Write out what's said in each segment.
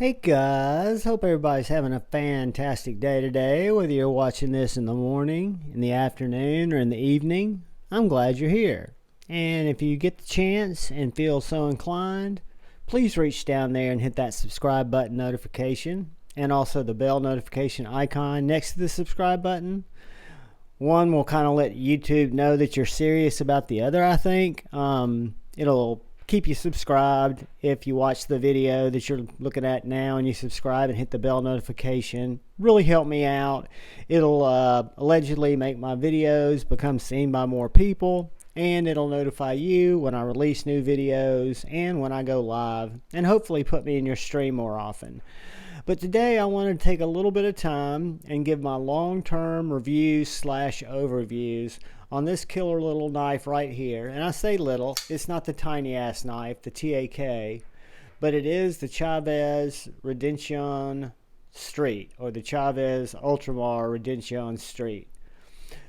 Hey guys, hope everybody's having a fantastic day today, whether you're watching this in the morning, in the afternoon, or in the evening. I'm glad you're here. And if you get the chance and feel so inclined, please reach down there and hit that subscribe button notification and also the bell notification icon next to the subscribe button. One will kind of let YouTube know that you're serious about the other, I think. It'll keep you subscribed if you watch the video that you're looking at now and you subscribe and hit the bell notification. Really help me out. It'll allegedly make my videos become seen by more people, and it'll notify you when I release new videos and when I go live, and hopefully put me in your stream more often. But today I want to take a little bit of time and give my long-term reviews / overviews on this killer little knife right here. And I say little, it's not the tiny ass knife, the TAK, but it is the Chaves Redencion Street, or the Chaves Ultramar Redencion Street.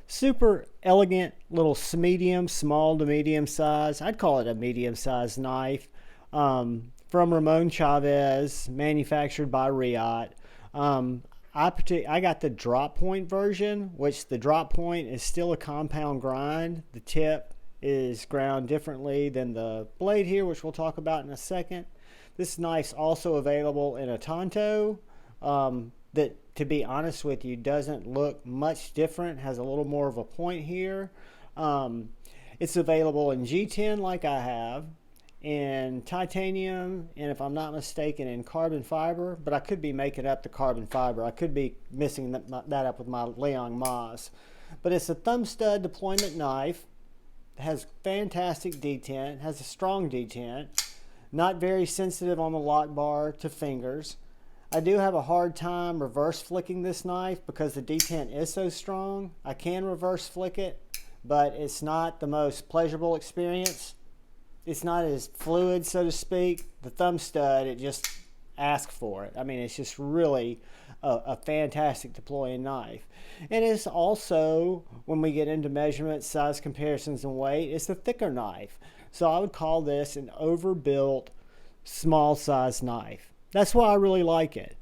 Super elegant little small to medium size. I'd call it a medium sized knife. From Ramon Chaves, manufactured by Reate. I got the drop point version, which the drop point is still a compound grind. The tip is ground differently than the blade here, which we'll talk about in a second. This knife's also available in a Tonto that, to be honest with you, doesn't look much different, has a little more of a point here. It's available in G10 like I have, in titanium, and if I'm not mistaken in carbon fiber, but I could be making up the carbon fiber. I could be missing that up with my Leon Moss. But it's a thumb stud deployment knife. It has fantastic detent, has a strong detent, not very sensitive on the lock bar to fingers. I do have a hard time reverse flicking this knife because the detent is so strong. I can reverse flick it, but it's not the most pleasurable experience. It's not as fluid, so to speak. The thumb stud, it just asks for it. I mean, it's just really a fantastic deploying knife. And it's also, when we get into measurements, size comparisons, and weight, it's a thicker knife. So I would call this an overbuilt, small size knife. That's why I really like it.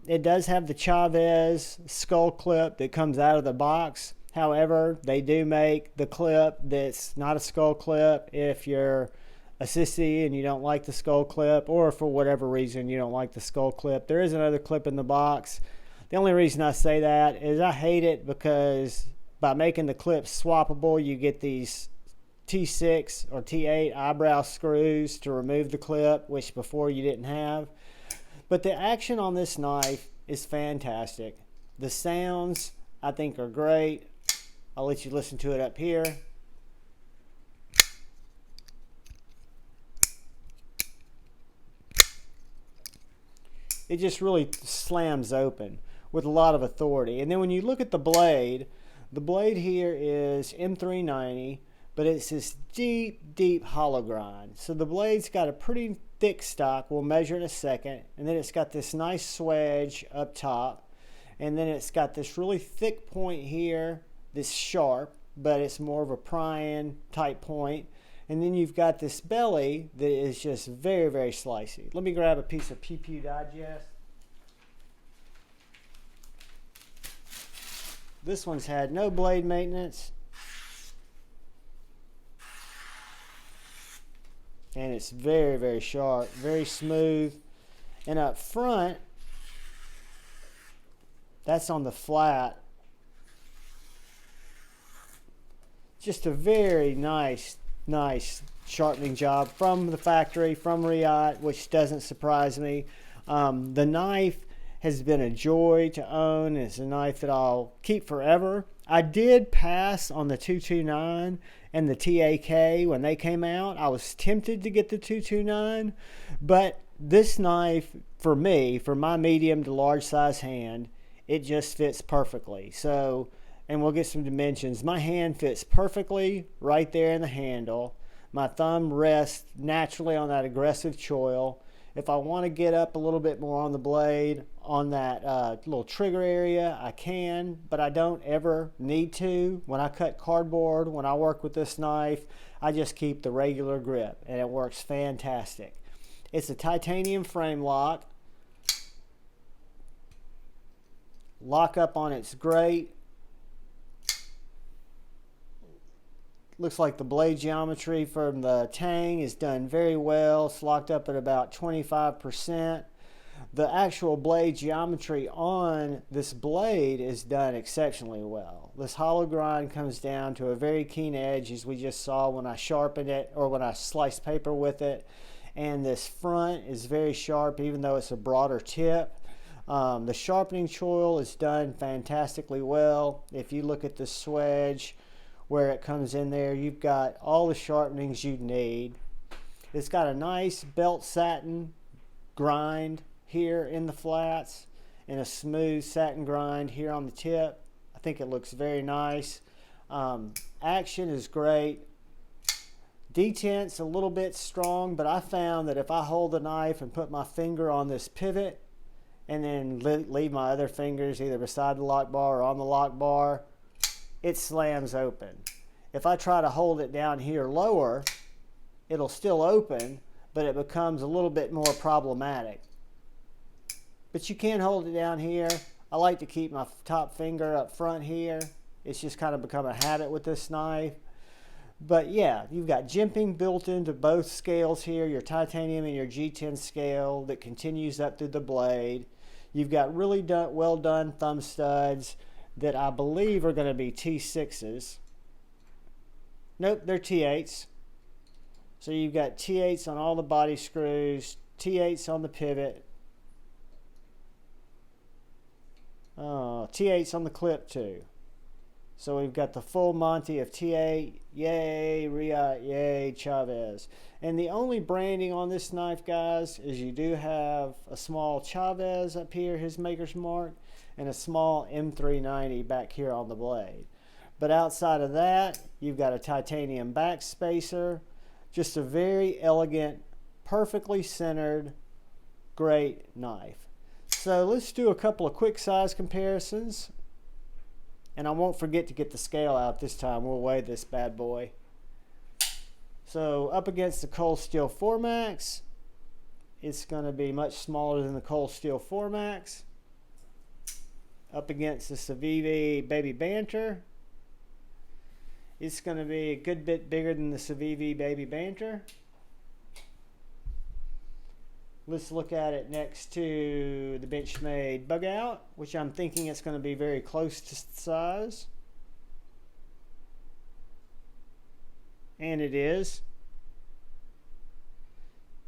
It does have the Chaves skull clip that comes out of the box. However, they do make the clip that's not a skull clip if you're a sissy and you don't like the skull clip, or for whatever reason you don't like the skull clip. There is another clip in the box. The only reason I say that is I hate it because by making the clip swappable, you get these T6 or T8 eyebrow screws to remove the clip, which before you didn't have. But the action on this knife is fantastic. The sounds, I think, are great. I'll let you listen to it up here. It just really slams open with a lot of authority. And then when you look at the blade here is M390, but it's this deep hollow grind. So the blade's got a pretty thick stock. We'll measure in a second. And then it's got this nice swedge up top. And then it's got this really thick point here. This sharp, but it's more of a prying type point. And then you've got this belly that is just very, very slicey. Let me grab a piece of PP Digest. This one's had no blade maintenance. And it's very, very sharp, very smooth. And up front, that's on the flat. Just a very nice sharpening job from the factory, from Reate, which doesn't surprise me. The knife has been a joy to own. It's a knife that I'll keep forever. I did pass on the 229 and the TAK when they came out. I was tempted to get the 229, but this knife, for me, for my medium to large size hand, it just fits perfectly. So, and we'll get some dimensions. My hand fits perfectly right there in the handle. My thumb rests naturally on that aggressive choil. If I want to get up a little bit more on the blade, on that little trigger area, I can, but I don't ever need to. When I cut cardboard, when I work with this knife, I just keep the regular grip, and it works fantastic. It's a titanium frame lock. Lock up on it's great. Looks like the blade geometry from the tang is done very well. It's locked up at about 25%. The actual blade geometry on this blade is done exceptionally well. This hollow grind comes down to a very keen edge, as we just saw when I sharpened it or when I sliced paper with it. And this front is very sharp, even though it's a broader tip. The sharpening choil is done fantastically well. If you look at the swedge where it comes in there, you've got all the sharpenings you need. It's got a nice belt satin grind here in the flats and a smooth satin grind here on the tip. I think it looks very nice. Action is great. Detent's a little bit strong, but I found that if I hold the knife and put my finger on this pivot and then leave my other fingers either beside the lock bar or on the lock bar, it slams open. If I try to hold it down here lower, it'll still open, but it becomes a little bit more problematic. But you can hold it down here. I like to keep my top finger up front here. It's just kind of become a habit with this knife. But yeah, you've got jimping built into both scales here, your titanium and your G10 scale that continues up through the blade. You've got really well done thumb studs that I believe are going to be T6s. Nope, they're T8s. So you've got T8s on all the body screws, T8s on the pivot, T8s on the clip too. So we've got the full Monty of T8, yay, Reate, yay, Chaves. And the only branding on this knife, guys, is you do have a small Chaves up here, his maker's mark, and a small M390 back here on the blade. But outside of that, you've got a titanium back spacer, just a very elegant, perfectly centered, great knife. So let's do a couple of quick size comparisons. And I won't forget to get the scale out this time. We'll weigh this bad boy. So up against the Cold Steel 4max, it's going to be much smaller than the Cold Steel 4max. Up against the Civivi Baby Banter, it's going to be a good bit bigger than the Civivi Baby Banter. Let's look at it next to the Benchmade Bug Out, which I'm thinking it's going to be very close to size. And it is.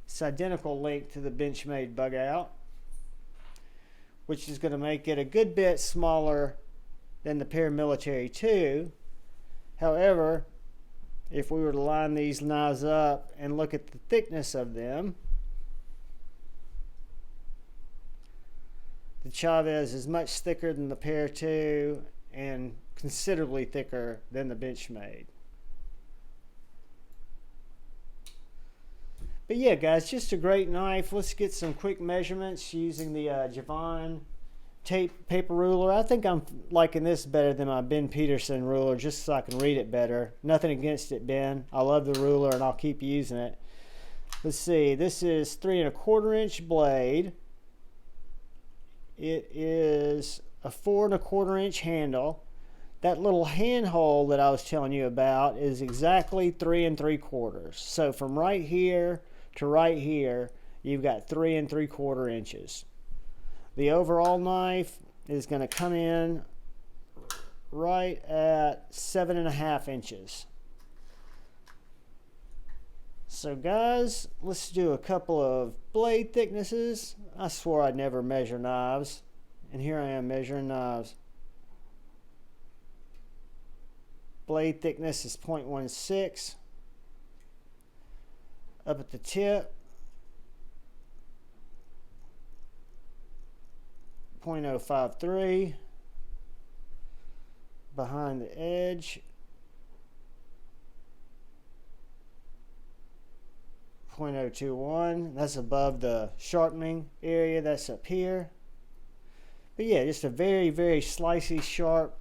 It's identical length to the Benchmade Bug Out, which is going to make it a good bit smaller than the Paramilitary 2. However, if we were to line these knives up and look at the thickness of them, the Chaves is much thicker than the Par 2 and considerably thicker than the Benchmade. But yeah, guys, just a great knife. Let's get some quick measurements using the Javon tape paper ruler. I think I'm liking this better than my Ben Peterson ruler, just so I can read it better. Nothing against it, Ben. I love the ruler and I'll keep using it. Let's see, this is 3 1/4 inch blade. It is a 4 1/4 inch handle. That little handhole that I was telling you about is exactly 3 3/4. So from right here to right here, you've got 3 3/4 inches. The overall knife is going to come in right at 7 1/2 inches. So guys, let's do a couple of blade thicknesses. I swore I'd never measure knives, and here I am measuring knives. Blade thickness is 0.16. Up at the tip, 0.053. Behind the edge, 0.021. That's above the sharpening area that's up here. But yeah, just a very, very slicey, sharp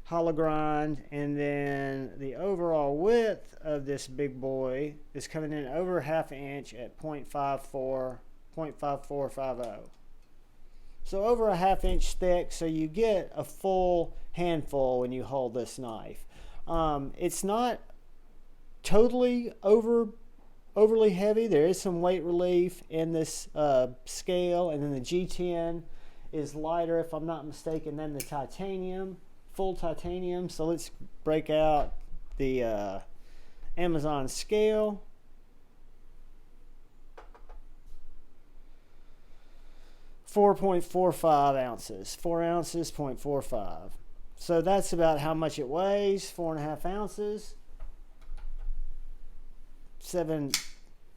hollow grind. And then the overall width of this big boy is coming in over 1/2 inch at 0.5450. So over a 1/2 inch thick, so you get a full handful when you hold this knife. It's not totally overly heavy. There is some weight relief in this scale, and then the G10 is lighter, if I'm not mistaken, than the titanium, full titanium. So let's break out the Amazon scale. .45 ounces. 4 ounces, 0.45. So that's about how much it weighs. 4.5 ounces. 7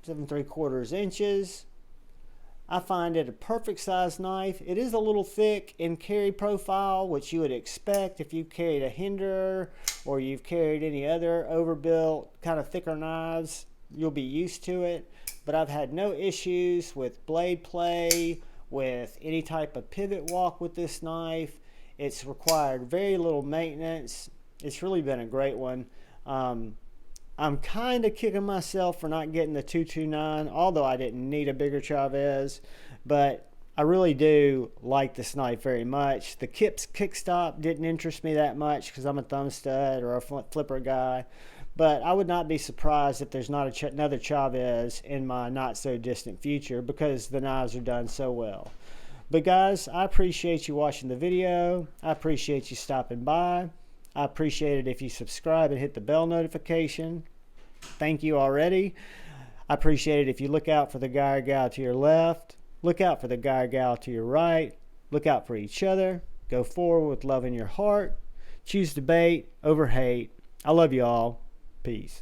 3/4 inches. I find it a perfect size knife. It is a little thick in carry profile, which you would expect if you've carried a Hinderer or you've carried any other overbuilt kind of thicker knives. You'll be used to it. But I've had no issues with blade play, with any type of pivot walk with this knife. It's required very little maintenance. It's really been a great one. I'm kind of kicking myself for not getting the 229, although I didn't need a bigger Chaves, but I really do like this knife very much. The kickstop didn't interest me that much because I'm a thumb stud or a flipper guy, but I would not be surprised if there's not another Chaves in my not so distant future because the knives are done so well. But guys, I appreciate you watching the video. I appreciate you stopping by. I appreciate it if you subscribe and hit the bell notification. Thank you already. I appreciate it if you look out for the guy or gal to your left. Look out for the guy or gal to your right. Look out for each other. Go forward with love in your heart. Choose debate over hate. I love you all. Peace.